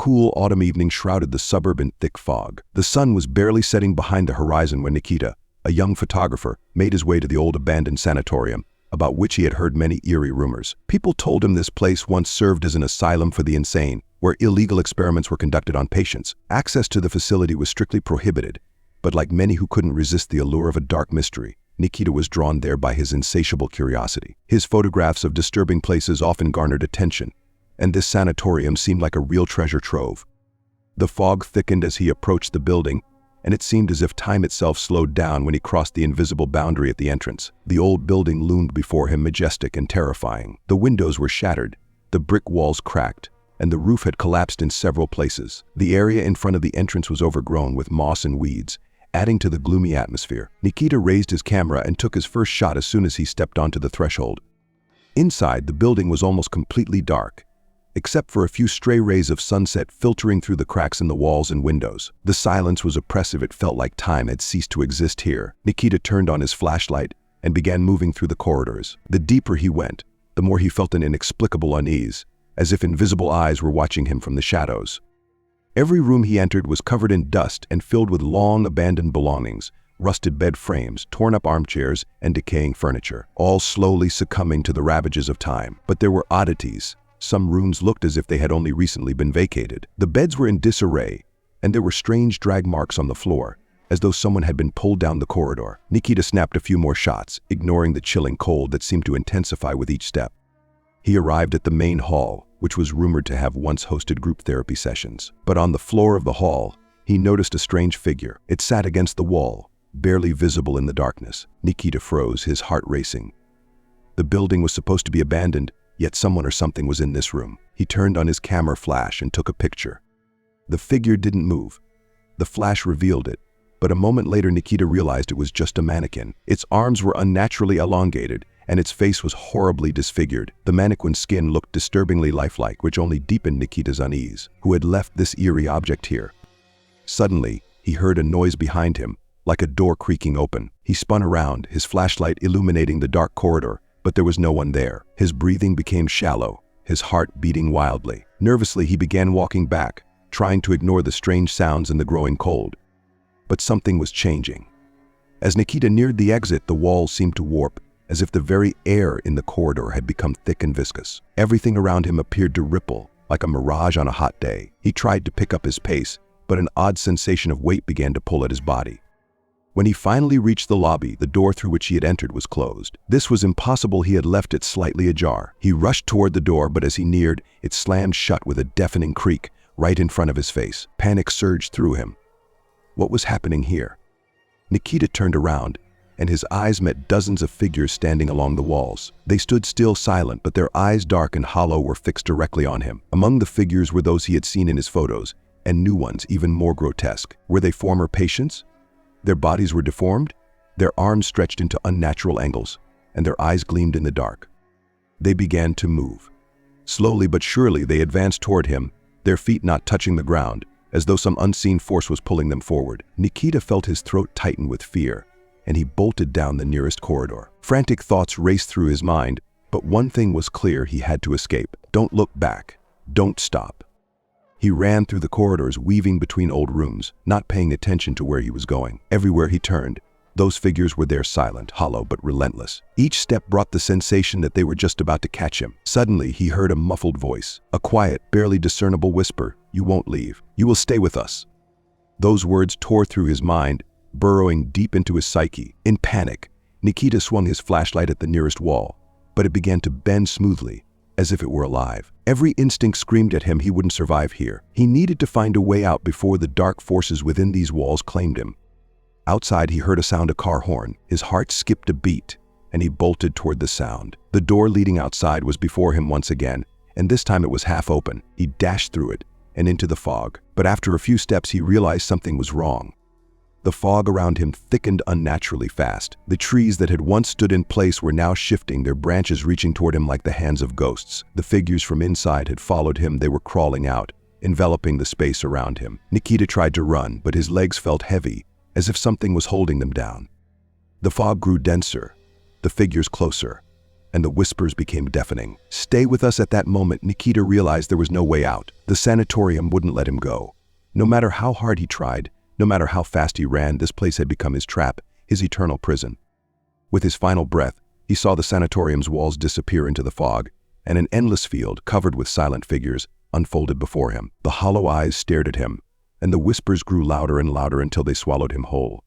cool autumn evening shrouded the suburb in thick fog. The sun was barely setting behind the horizon when Nikita, a young photographer, made his way to the old abandoned sanatorium, about which he had heard many eerie rumors. People told him this place once served as an asylum for the insane, where illegal experiments were conducted on patients. Access to the facility was strictly prohibited, but like many who couldn't resist the allure of a dark mystery, Nikita was drawn there by his insatiable curiosity. His photographs of disturbing places often garnered attention, and this sanatorium seemed like a real treasure trove. The fog thickened as he approached the building, and it seemed as if time itself slowed down when he crossed the invisible boundary at the entrance. The old building loomed before him, majestic and terrifying. The windows were shattered, the brick walls cracked, and the roof had collapsed in several places. The area in front of the entrance was overgrown with moss and weeds, adding to the gloomy atmosphere. Nikita raised his camera and took his first shot as soon as he stepped onto the threshold. Inside, the building was almost completely dark, except for a few stray rays of sunset filtering through the cracks in the walls and windows. The silence was oppressive. It felt like time had ceased to exist here. Nikita turned on his flashlight and began moving through the corridors. The deeper he went, the more he felt an inexplicable unease, as if invisible eyes were watching him from the shadows. Every room he entered was covered in dust and filled with long abandoned belongings, rusted bed frames, torn-up armchairs, and decaying furniture, all slowly succumbing to the ravages of time. But there were oddities. Some rooms looked as if they had only recently been vacated. The beds were in disarray, and there were strange drag marks on the floor, as though someone had been pulled down the corridor. Nikita snapped a few more shots, ignoring the chilling cold that seemed to intensify with each step. He arrived at the main hall, which was rumored to have once hosted group therapy sessions. But on the floor of the hall, he noticed a strange figure. It sat against the wall, barely visible in the darkness. Nikita froze, his heart racing. The building was supposed to be abandoned, yet someone or something was in this room. He turned on his camera flash and took a picture. The figure didn't move. The flash revealed it, but a moment later Nikita realized it was just a mannequin. Its arms were unnaturally elongated, and its face was horribly disfigured. The mannequin's skin looked disturbingly lifelike, which only deepened Nikita's unease. Who had left this eerie object here? Suddenly, he heard a noise behind him, like a door creaking open. He spun around, his flashlight illuminating the dark corridor, but there was no one there. His breathing became shallow, his heart beating wildly. Nervously, he began walking back, trying to ignore the strange sounds and the growing cold. But something was changing. As Nikita neared the exit, the walls seemed to warp, as if the very air in the corridor had become thick and viscous. Everything around him appeared to ripple, like a mirage on a hot day. He tried to pick up his pace, but an odd sensation of weight began to pull at his body. When he finally reached the lobby, the door through which he had entered was closed. This was impossible. He had left it slightly ajar. He rushed toward the door, but as he neared, it slammed shut with a deafening creak right in front of his face. Panic surged through him. What was happening here? Nikita turned around, and his eyes met dozens of figures standing along the walls. They stood still, silent, but their eyes, dark and hollow, were fixed directly on him. Among the figures were those he had seen in his photos, and new ones, even more grotesque. Were they former patients? Their bodies were deformed, their arms stretched into unnatural angles, and their eyes gleamed in the dark. They began to move. Slowly but surely they advanced toward him, their feet not touching the ground, as though some unseen force was pulling them forward. Nikita felt his throat tighten with fear, and he bolted down the nearest corridor. Frantic thoughts raced through his mind, but one thing was clear: he had to escape. Don't look back. Don't stop. He ran through the corridors, weaving between old rooms, not paying attention to where he was going. Everywhere he turned, those figures were there, silent, hollow, but relentless. Each step brought the sensation that they were just about to catch him. Suddenly, he heard a muffled voice, a quiet, barely discernible whisper: "You won't leave. You will stay with us." Those words tore through his mind, burrowing deep into his psyche. In panic, Nikita swung his flashlight at the nearest wall, but it began to bend smoothly, as if it were alive. Every instinct screamed at him he wouldn't survive here. He needed to find a way out before the dark forces within these walls claimed him. Outside, he heard a sound, a car horn. His heart skipped a beat, and he bolted toward the sound. The door leading outside was before him once again, and this time it was half open. He dashed through it and into the fog, but after a few steps he realized something was wrong. The fog around him thickened unnaturally fast. The trees that had once stood in place were now shifting, their branches reaching toward him like the hands of ghosts. The figures from inside had followed him. They were crawling out, enveloping the space around him. Nikita tried to run, but his legs felt heavy, as if something was holding them down. The fog grew denser, the figures closer, and the whispers became deafening. Stay with us. At that moment, Nikita realized there was no way out. The sanatorium wouldn't let him go. No matter how hard he tried, no matter how fast he ran, this place had become his trap, his eternal prison. With his final breath, he saw the sanatorium's walls disappear into the fog, and an endless field, covered with silent figures, unfolded before him. The hollow eyes stared at him, and the whispers grew louder and louder until they swallowed him whole.